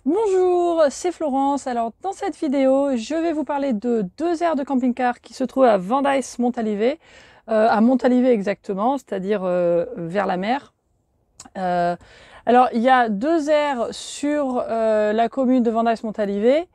Bonjour, c'est Florence. Alors dans cette vidéo, je vais vous parler de deux aires de camping-car qui se trouvent à Vendeys-Montalivet, à Montalivet exactement, c'est-à-dire vers la mer. Alors il y a deux aires sur la commune de Vendeys-Montalivet.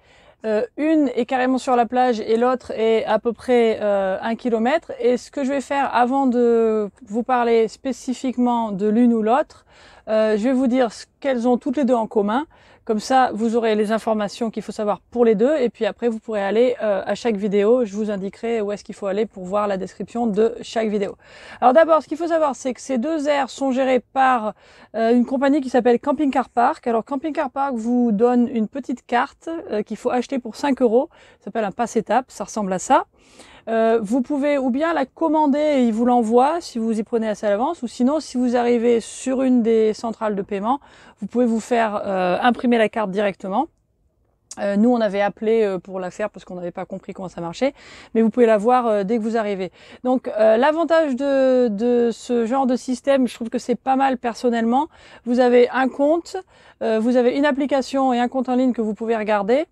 Une est carrément sur la plage et l'autre est à peu près 1 km. Et ce que je vais faire avant de vous parler spécifiquement de l'une ou l'autre, je vais vous dire ce qu'elles ont toutes les deux en commun. Comme ça, vous aurez les informations qu'il faut savoir pour les deux. Et puis après, vous pourrez aller à chaque vidéo. Je vous indiquerai où est-ce qu'il faut aller pour voir la description de chaque vidéo. Alors d'abord, ce qu'il faut savoir, c'est que ces deux aires sont gérées par une compagnie qui s'appelle Camping Car Park. Alors Camping Car Park vous donne une petite carte qu'il faut acheter pour 5 €. Ça s'appelle un passe-étape, ça ressemble à ça. Vous pouvez ou bien la commander et ils vous l'envoient si vous y prenez assez à l'avance, ou sinon si vous arrivez sur une des centrales de paiement, vous pouvez vous faire imprimer la carte directement. Nous on avait appelé pour la faire parce qu'on n'avait pas compris comment ça marchait, mais vous pouvez la voir dès que vous arrivez. Donc l'avantage de ce genre de système, je trouve que c'est pas mal personnellement. Vous avez un compte, vous avez une application et un compte en ligne que vous pouvez regarder.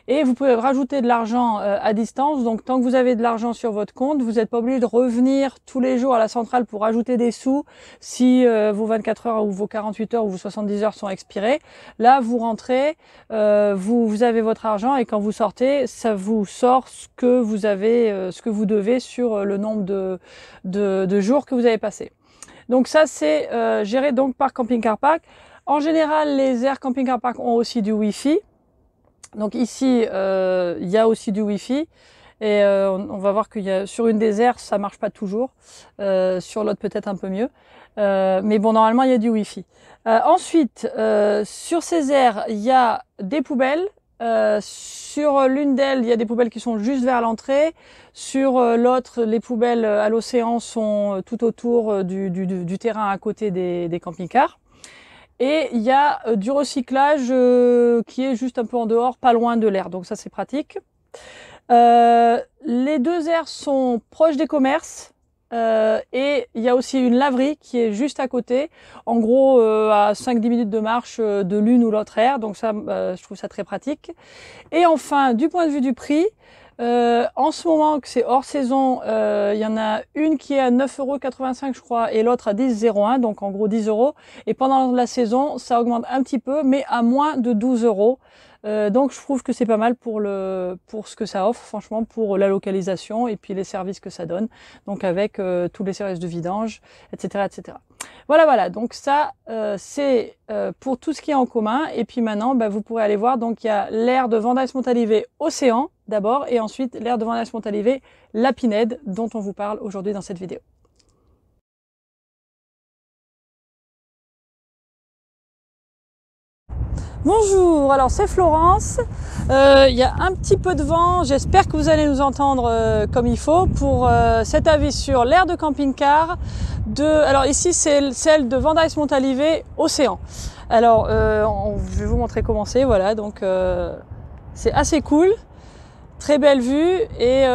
Et vous pouvez rajouter de l'argent à distance. Donc tant que vous avez de l'argent sur votre compte, vous n'êtes pas obligé de revenir tous les jours à la centrale pour rajouter des sous si vos 24 heures ou vos 48 heures ou vos 70 heures sont expirées. Là, vous rentrez, vous avez votre argent et quand vous sortez, ça vous sort ce que vous avez, ce que vous devez sur le nombre de jours que vous avez passé. Donc ça, c'est géré donc par Camping Car Park. En général, les aires Camping Car Park ont aussi du Wi-Fi. Donc ici, il y a aussi du Wi-Fi et on va voir qu'il y a sur une des aires, ça marche pas toujours, sur l'autre peut-être un peu mieux, mais bon, normalement il y a du Wi-Fi. Ensuite, sur ces aires, il y a des poubelles. Sur l'une d'elles, il y a des poubelles qui sont juste vers l'entrée. Sur l'autre, les poubelles à l'océan sont tout autour du terrain à côté des camping-cars. Et il y a du recyclage qui est juste un peu en dehors, pas loin de l'aire. Donc ça, c'est pratique. Les deux aires sont proches des commerces. Et il y a aussi une laverie qui est juste à côté. En gros, à 5-10 minutes de marche de l'une ou l'autre aire. Donc ça, je trouve ça très pratique. Et enfin, du point de vue du prix, en ce moment, que c'est hors saison, il y en a une qui est à 9,85 € je crois, et l'autre à 10,01 €, donc en gros 10 €. Et pendant la saison, ça augmente un petit peu, mais à moins de 12 €. Donc je trouve que c'est pas mal pour ce que ça offre, franchement, pour la localisation et puis les services que ça donne. Donc avec tous les services de vidange, etc., etc. Voilà. Donc ça, c'est pour tout ce qui est en commun. Et puis maintenant, vous pourrez aller voir. Donc il y a l'aire de Vendeys-Montalivet Océan d'abord, et ensuite l'aire de Vendeys-Montalivet La Pinède, dont on vous parle aujourd'hui dans cette vidéo. Bonjour, alors c'est Florence. Il y a un petit peu de vent, j'espère que vous allez nous entendre comme il faut pour cet avis sur l'aire de camping-car. Alors ici c'est celle de Vendeys-Montalivet Océan. Alors je vais vous montrer comment c'est, voilà, donc c'est assez cool, très belle vue et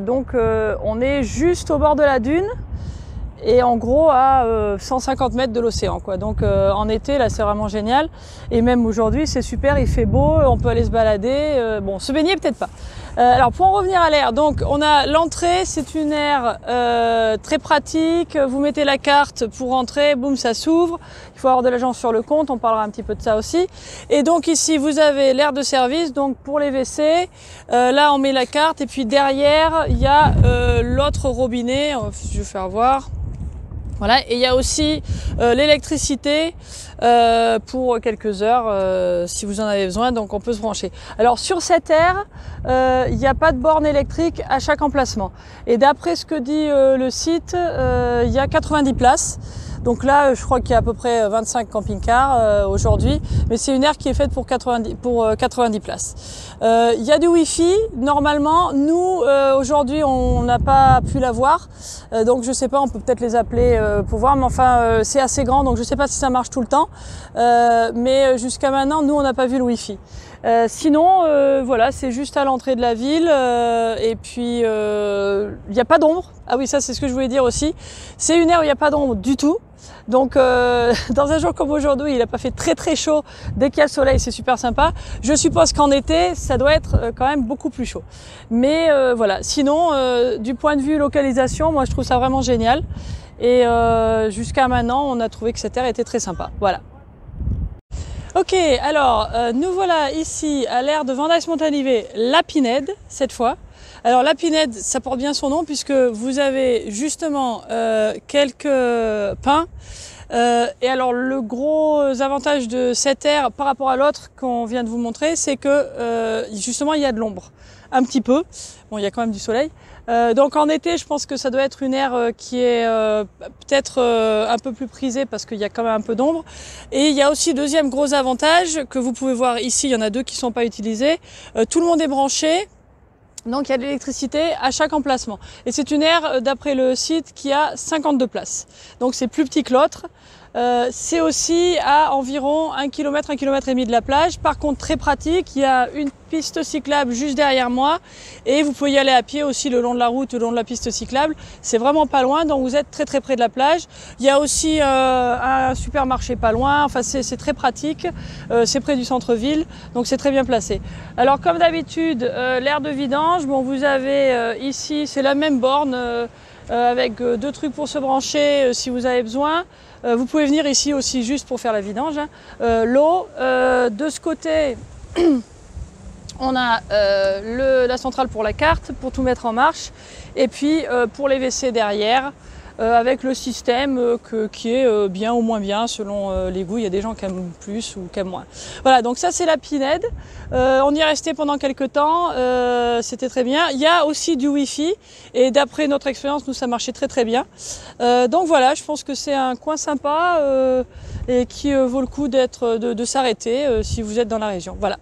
donc on est juste au bord de la dune. Et en gros à 150 mètres de l'océan, quoi. Donc en été, là, c'est vraiment génial. Et même aujourd'hui, c'est super, il fait beau, on peut aller se balader. Bon, se baigner, peut-être pas. Alors pour en revenir à l'aire, donc on a l'entrée, c'est une aire très pratique. Vous mettez la carte pour rentrer, boum, ça s'ouvre. Il faut avoir de l'argent sur le compte, on parlera un petit peu de ça aussi. Et donc ici, vous avez l'aire de service, donc pour les WC. Là, on met la carte et puis derrière, il y a l'autre robinet. Je vais faire voir. Voilà, et il y a aussi l'électricité pour quelques heures si vous en avez besoin, donc on peut se brancher. Alors sur cette aire, il n'y a pas de borne électrique à chaque emplacement. Et d'après ce que dit le site, il y a 90 places. Donc là, je crois qu'il y a à peu près 25 camping-cars aujourd'hui, mais c'est une aire qui est faite pour 90 places. Il y a du Wi-Fi, normalement. Nous, aujourd'hui, on n'a pas pu l'avoir, donc je sais pas, on peut peut-être les appeler pour voir, mais enfin, c'est assez grand, donc je sais pas si ça marche tout le temps. Mais jusqu'à maintenant, nous, on n'a pas vu le Wi-Fi. Sinon, voilà, c'est juste à l'entrée de la ville et puis il n'y a pas d'ombre. Ah oui, ça c'est ce que je voulais dire aussi. C'est une aire où il n'y a pas d'ombre du tout. Donc dans un jour comme aujourd'hui, il n'a pas fait très très chaud. Dès qu'il y a le soleil, c'est super sympa. Je suppose qu'en été, ça doit être quand même beaucoup plus chaud. Mais voilà, sinon, du point de vue localisation, moi je trouve ça vraiment génial. Et jusqu'à maintenant, on a trouvé que cette aire était très sympa. Voilà. Ok, alors nous voilà ici à l'aire de Vendays-Montalivet, la Pinède cette fois. Alors la Pinède, ça porte bien son nom puisque vous avez justement quelques pins. Et alors le gros avantage de cette aire par rapport à l'autre qu'on vient de vous montrer, c'est que justement il y a de l'ombre, un petit peu. Bon, il y a quand même du soleil. Donc en été, je pense que ça doit être une aire qui est peut-être un peu plus prisée parce qu'il y a quand même un peu d'ombre. Et il y a aussi deuxième gros avantage que vous pouvez voir ici, il y en a deux qui ne sont pas utilisés. Tout le monde est branché. Donc il y a de l'électricité à chaque emplacement. Et c'est une aire, d'après le site, qui a 52 places. Donc c'est plus petit que l'autre. C'est aussi à environ 1 km, 1,5 km de la plage. Par contre, très pratique, il y a une piste cyclable juste derrière moi. Et vous pouvez y aller à pied aussi le long de la route, le long de la piste cyclable. C'est vraiment pas loin, donc vous êtes très très près de la plage. Il y a aussi un supermarché pas loin. Enfin, c'est très pratique. C'est près du centre-ville, donc c'est très bien placé. Alors comme d'habitude, l'aire de vidange, bon, vous avez ici, c'est la même borne avec deux trucs pour se brancher si vous avez besoin. Vous pouvez venir ici aussi juste pour faire la vidange. L'eau, de ce côté, on a la centrale pour la carte, pour tout mettre en marche. Et puis pour les WC derrière, avec le système qui est bien ou moins bien selon les goûts. Il y a des gens qui aiment plus ou qui aiment moins. Voilà, donc ça c'est la Pinède. On y est resté pendant quelques temps, c'était très bien. Il y a aussi du Wi-Fi et d'après notre expérience, nous ça marchait très très bien. Donc voilà, je pense que c'est un coin sympa et qui vaut le coup de s'arrêter si vous êtes dans la région. Voilà.